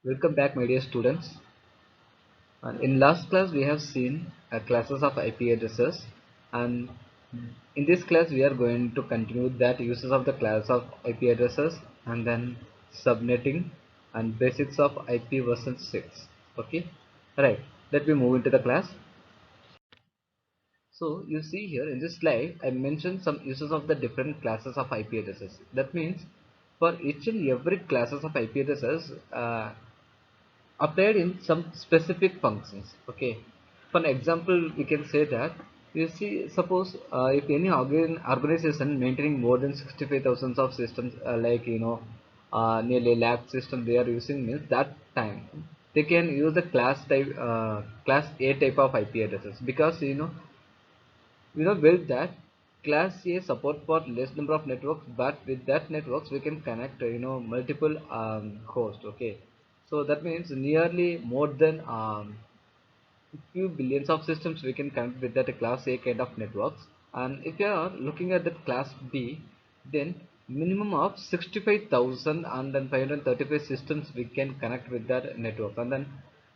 Welcome back, my dear students. In last class, we have seen classes of IP addresses, and in this class, we are going to continue that uses of the class of IP addresses and then subnetting and basics of IP version 6. Okay, right. Let me move into the class. So you see here in this slide, I mentioned some uses of the different classes of IP addresses. That means for each and every classes of IP addresses, applied in some specific functions. Okay, for an example we can say that you see, suppose if any organization maintaining more than 65,000 of systems, nearly lakh system they are using, means that time they can use the class A type of IP addresses, because build that class A support for less number of networks, but with that networks we can connect multiple hosts. Okay, so that means nearly more than few billions of systems we can connect with that class A kind of networks. And if you are looking at that class B, then minimum of 65,000 and then 535 systems we can connect with that network, and then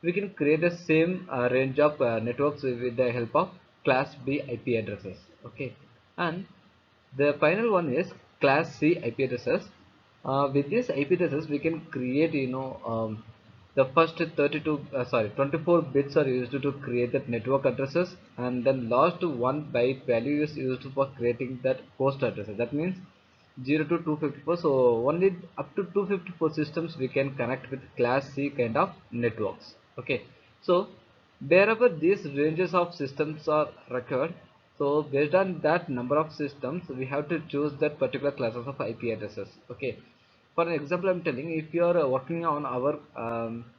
we can create the same range of networks with the help of class B IP addresses. Okay, and the final one is class C IP addresses. With this IP addresses, we can create the first 24 bits are used to create that network addresses, and then last one byte value is used for creating that host addresses. That means 0 to 254. So only up to 254 systems we can connect with class C kind of networks. Okay, so wherever these ranges of systems are required, so based on that number of systems we have to choose that particular classes of IP addresses. Okay, for an example I'm telling, if you are working on our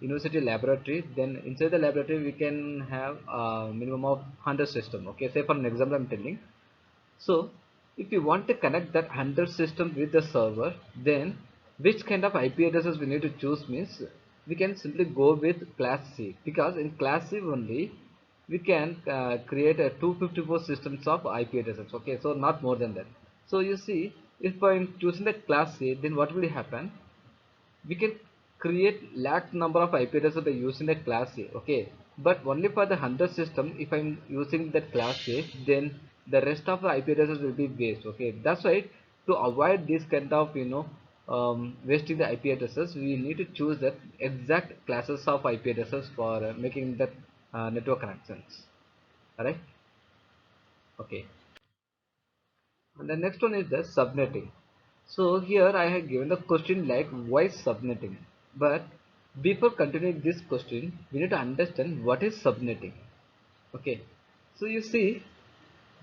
university laboratory, then inside the laboratory we can have a minimum of 100 system. Okay, say for an example I'm telling, so if you want to connect that 100 system with the server, then which kind of IP addresses we need to choose, means we can simply go with class C, because in class C only we can create a 254 systems of IP addresses. Okay, so not more than that. So you see, if I'm choosing the class C, then what will happen? We can create lakh number of IP addresses by using the class A. Okay, but only for the 100 system, if I'm using that class A, then the rest of the IP addresses will be waste. Okay, that's why to avoid this kind of wasting the IP addresses, we need to choose the exact classes of IP addresses for making that network connections. Alright. Okay, and the next one is the subnetting. So here I have given the question like why subnetting. But before continuing this question, we need to understand what is subnetting. Okay. So you see,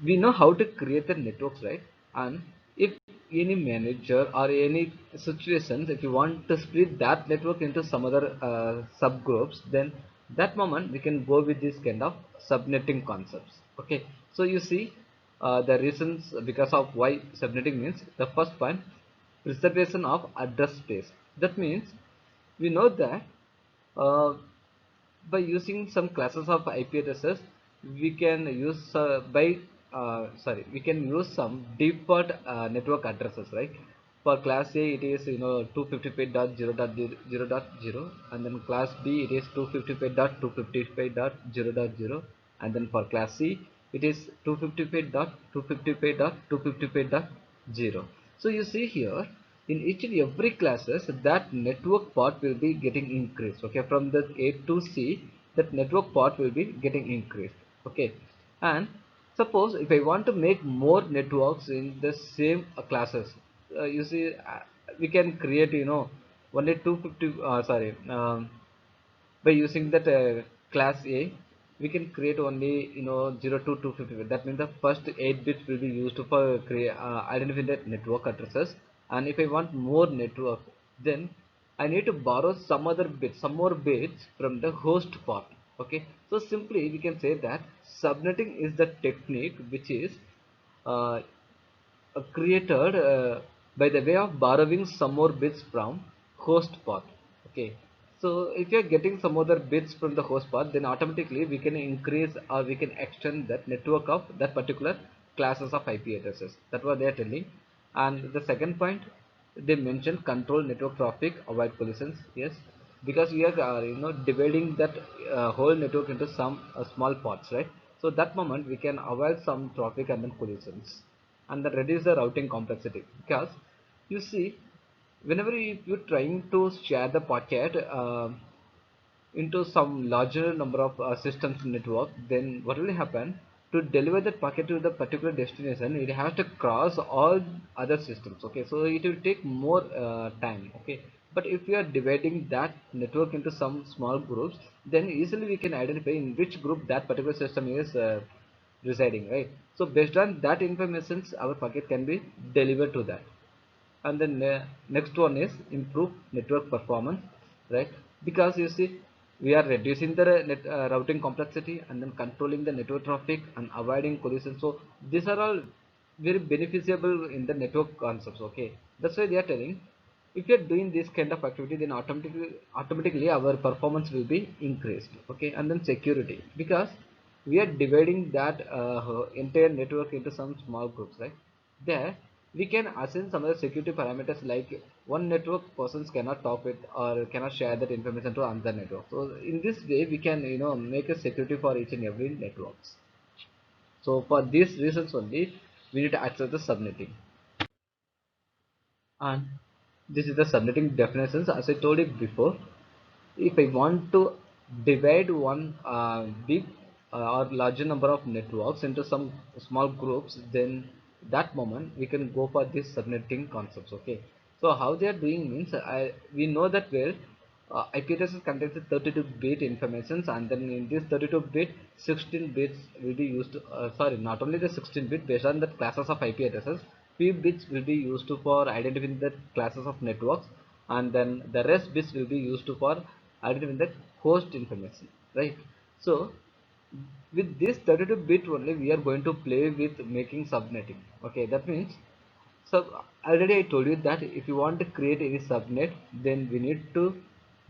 we know how to create the networks, right? And if any manager or any situations, if you want to split that network into some other subgroups, then that moment we can go with this kind of subnetting concepts. Okay, so you see the reasons because of why subnetting means, the first point, preservation of address space. That means we know that uh, by using some classes of IP addresses, we can use we can use some default network addresses, right? For class A, it is 255.0.0.0, and then class B it is 255.255.0.0, and then for class C it is 255.255.255.0. So you see here, in each and every classes that network part will be getting increased. Okay, from the A to C, that network part will be getting increased. Okay, and suppose if I want to make more networks in the same classes, you see, we can create only 250 by using that class A, we can create only 0 to 250. That means the first 8 bits will be used for identifying the network addresses. And if I want more network, then I need to borrow some other bits, some more bits from the host part. Okay, so simply we can say that subnetting is the technique which is uh, created by the way of borrowing some more bits from host path. Okay, so if you are getting some other bits from the host path, then automatically we can increase or we can extend that network of that particular classes of IP addresses. That's what they are telling. And the second point, they mentioned control network traffic, avoid collisions. Yes, because we are dividing that whole network into some small parts, right? So that moment we can avoid some traffic and then collisions, and then reduce the routing complexity. Because you see, whenever you're trying to share the packet into some larger number of systems network, then what will happen? To deliver that packet to the particular destination, it has to cross all other systems. Okay, so it will take more time. Okay, but if we are dividing that network into some small groups, then easily we can identify in which group that particular system is residing, right? So based on that information, our packet can be delivered to that. And then next one is improve network performance, right? Because you see, we are reducing the routing complexity and then controlling the network traffic and avoiding collision. So these are all very beneficiable in the network concepts. Okay, that's why they are telling, if you're doing this kind of activity, then automatically our performance will be increased. Okay, and then security, because we are dividing that entire network into some small groups, right? There we can assign some other security parameters, like one network persons cannot talk with or cannot share that information to another network. So in this way we can make a security for each and every networks. So for these reasons only we need to access the subnetting. And this is the subnetting definitions. As I told you before, if I want to divide one big or larger number of networks into some small groups, then that moment we can go for this subnetting concepts. Okay, so how they are doing means, we know that where IP address contains the 32-bit informations, and then in this 32-bit 16 bits will be used, sorry, not only the 16-bit, based on the classes of IP addresses, few bits will be used for identifying the classes of networks, and then the rest bits will be used for identifying the host information, right? So with this 32-bit only we are going to play with making subnetting. Okay, that means, so already I told you that if you want to create any subnet, then we need to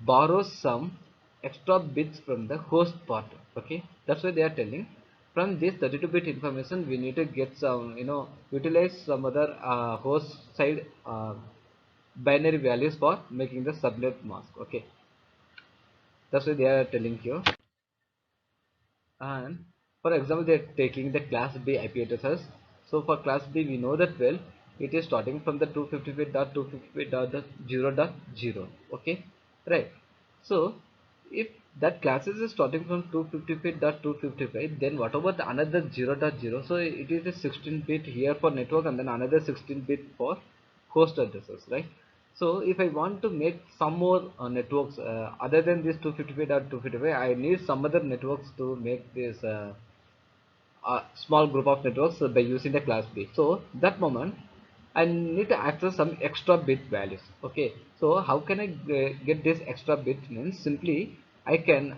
borrow some extra bits from the host part. Okay, that's why they are telling, from this 32-bit information we need to get some, utilize some other host side binary values for making the subnet mask. Okay, that's why they are telling here. And for example, they're taking the class B IP addresses. So for class B, we know that well, it is starting from the 255.255.0.0. Okay, right? So if that classes is starting from 255.255, then what about the another 0.0? So it is a 16-bit here for network and then another 16-bit for host addresses, right? So if I want to make some more networks other than this 255.255, I need some other networks to make this small group of networks by using the class B. So that moment I need to access some extra bit values. Okay, so how can I get this extra bit? Means simply I can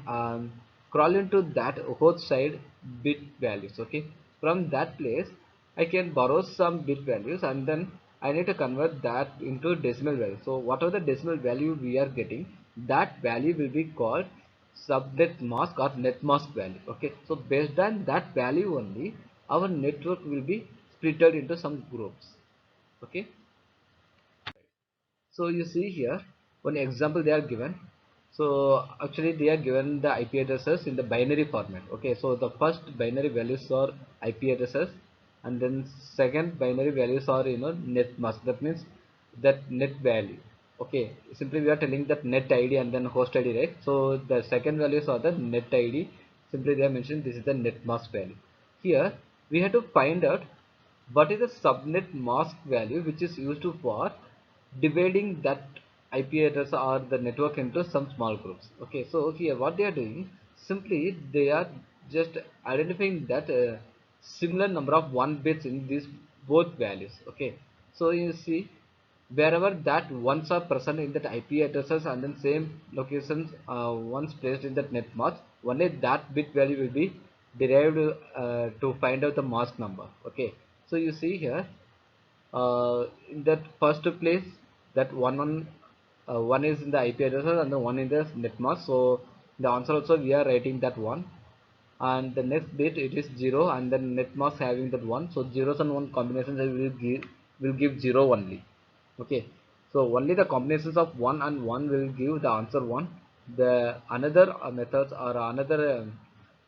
crawl into that host side bit values. Okay, from that place I can borrow some bit values, and then I need to convert that into decimal value. So whatever the decimal value we are getting, that value will be called subnet mask or net mask value. Okay, so based on that value only, our network will be splitted into some groups. Okay, so you see here one example they are given. So actually they are given the IP addresses in the binary format. Okay, so the first binary values are IP addresses, and then second binary values are net mask. That means that net value. Okay, simply we are telling that net ID and then host ID, right? So the second values are the net ID. Simply they are mentioning this is the net mask value. Here we have to find out what is the subnet mask value, which is used for dividing that IP address or the network into some small groups. Okay, so here what they are doing, simply they are just identifying that similar number of 1 bits in these both values. Okay, so you see, wherever that ones are present in that IP addresses and then same locations once placed in that net mask, only that bit value will be derived to find out the mask number. Okay, so you see here in that first place, that one is in the IP addresses and the one in the net mask. So the answer also we are writing that one, and the next bit it is 0, and then net mask having that 1. So zeros and 1 combinations will give 0 only. Okay, so only the combinations of 1 and 1 will give the answer 1, the another methods or another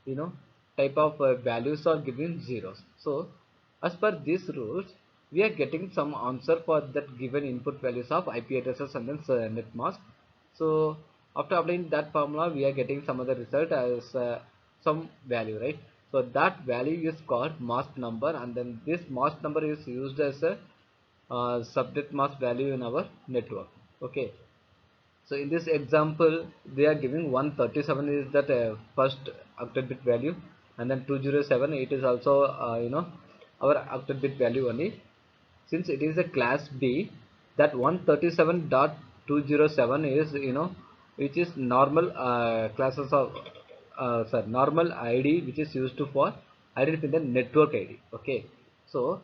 you know type of values are given zeros. So as per these rules, we are getting some answer for that given input values of IP addresses and then net mask. So after applying that formula, we are getting some other result as some value, right? So that value is called mask number, and then this mask number is used as a subnet mask value in our network. Okay. So in this example, they are giving 137 is that first octet bit value, and then 207 it is also our octet bit value only. Since it is a class B, that 137.207 is which is normal classes of sorry, normal ID which is used to for identify the network ID. Okay, so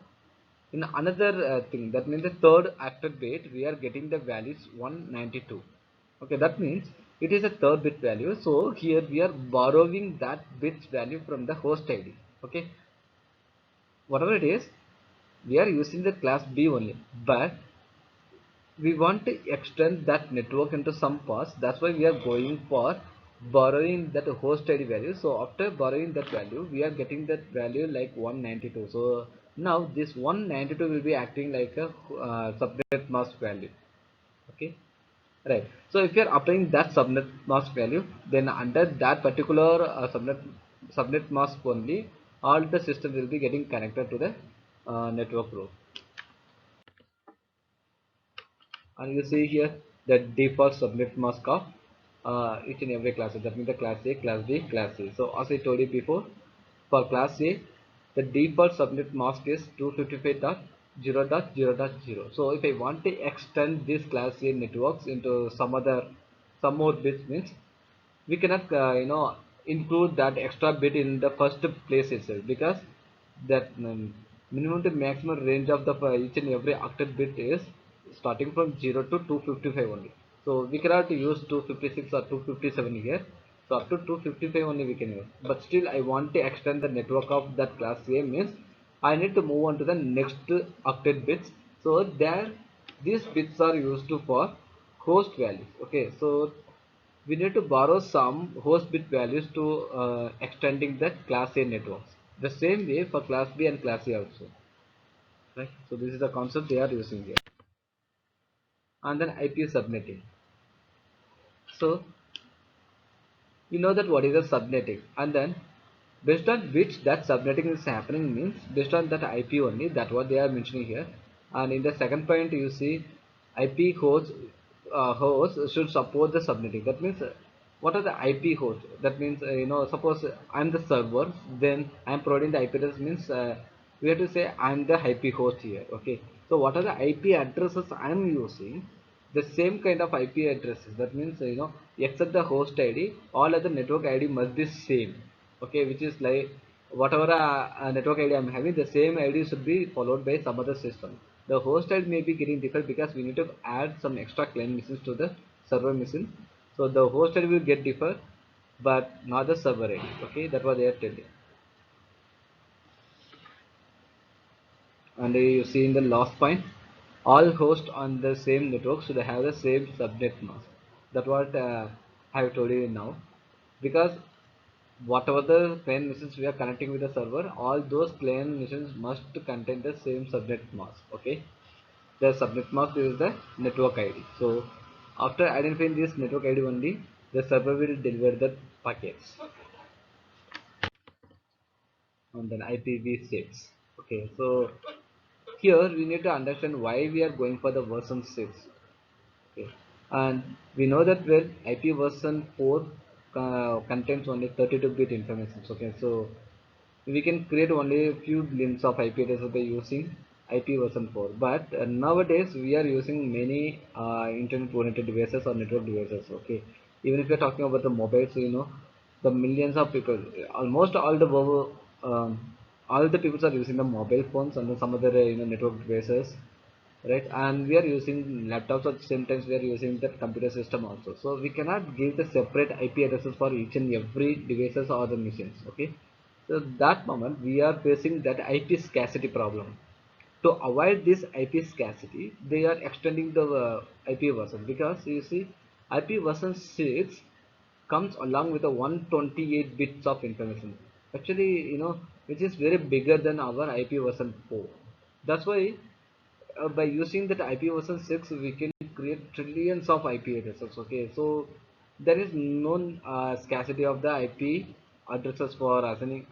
in another thing, that means the third octet bit we are getting the values 192. Okay, that means it is a third bit value, so here we are borrowing that bit's value from the host ID. Okay, whatever it is, we are using the class B only, but we want to extend that network into some paths. That's why we are going for borrowing that host ID value. So after borrowing that value, we are getting that value like 192. So now this 192 will be acting like a subnet mask value. Okay, right. So if you are applying that subnet mask value, then under that particular subnet mask only, all the system will be getting connected to the network group. And you see here the default subnet mask of each and every class. That means the class A, class B, class C. So as I told you before, for class A, the default subnet mask is 255.0.0.0. So if I want to extend this class A networks into some more bits, means we cannot include that extra bit in the first place itself, because that minimum to maximum range of the each and every octet bit is starting from 0 to 255 only. So we cannot use 256 or 257 here. So up to 255 only we can use, but still I want to extend the network of that class A, means I need to move on to the next octet bits. So there these bits are used to for host values. Okay, so we need to borrow some host bit values to extending the class A networks. The same way for class B and class A also. Right? So this is the concept they are using here. And then IP subnetting. So you know that what is a subnetting, and then based on which that subnetting is happening, means based on that IP only, that what they are mentioning here. And in the second point you see IP hosts should support the subnetting. That means what are the IP hosts? That means suppose I'm the server, then I'm providing the IP address, means we have to say I'm the IP host here. Okay, so what are the IP addresses I'm using? The same kind of IP addresses. That means except the host ID, all other network ID must be same. Okay, which is like whatever network ID I'm having, the same ID should be followed by some other system. The host ID may be getting different because we need to add some extra client machines to the server machine. So the host ID will get differ, but not the server ID. Okay, that's what they are telling. And you see in the last point, all hosts on the same network should have the same subnet mask. That's what I have told you now, because whatever the client machines we are connecting with the server, all those client machines must contain the same subnet mask. Okay, the subnet mask is the network ID. So after identifying this network ID only, the server will deliver the packets. And then IPv6. Okay, so here we need to understand why we are going for the version 6. Okay, and we know that when IP version 4 contains only 32-bit information. Okay, so we can create only a few glimpses of IP addresses by using IP version 4. But nowadays we are using many internet-oriented devices or network devices. Okay, even if you're talking about the mobiles, the millions of people, almost all the people are using the mobile phones and then some other network devices, right? And we are using laptops at the same time, we are using the computer system also. So we cannot give the separate IP addresses for each and every devices or the machines. Okay, so that moment we are facing that IP scarcity problem. To avoid this IP scarcity, they are extending the IP version, because you see IP version 6 comes along with a 128 bits of information, actually, which is very bigger than our IP version 4. That's why by using that IP version 6 we can create trillions of IP addresses. Okay, so there is no scarcity of the IP addresses for assigning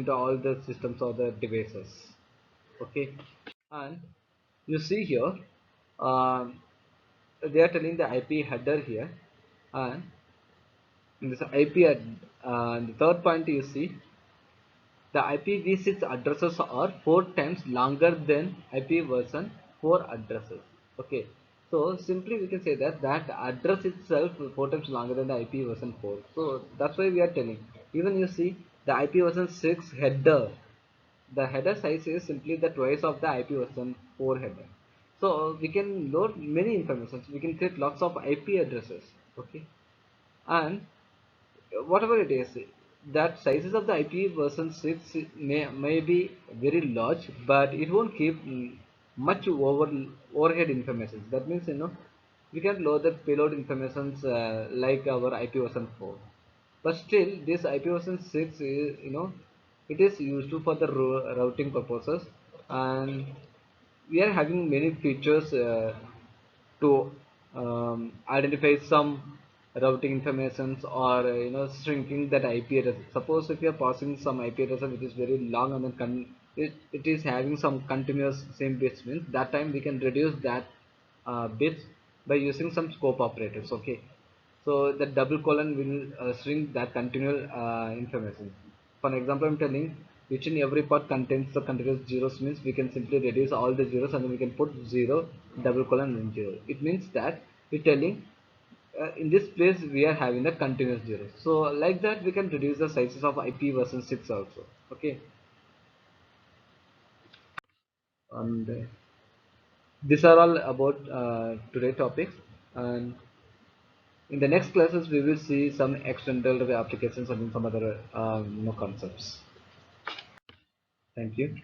to all the systems or the devices. Okay, and you see here, um, they are telling the IP header here, and in this IP the third point you see the IPv6 addresses are 4 times longer than IP version 4 addresses. Okay, so simply we can say that that address itself is 4 times longer than the IP version 4. So that's why we are telling. Even you see the IP version 6 header, the header size is simply the twice of the IP version 4 header. So we can load many information. We can create lots of IP addresses. Okay, and whatever it is, that sizes of the IP version 6 may be very large, but it won't keep much overhead information. That means, we can load the payload informations like our IP version 4. But still, this IP version 6 is, it is used for the routing purposes, and we are having many features to identify some routing informations, or shrinking that IP address. Suppose if you are passing some IP address which is very long, and then it is having some continuous same bits, means that time we can reduce that bits by using some scope operators. Okay, so the double colon will shrink that continual information. For example, I'm telling which in every part contains the continuous zeros, means we can simply reduce all the zeros and then we can put 0 double colon and 0. It means that we're telling in this place we are having the continuous zeros. So like that we can reduce the sizes of IP version 6 also. Okay, and these are all about today topics, and in the next classes we will see some external applications and some other concepts. Thank you.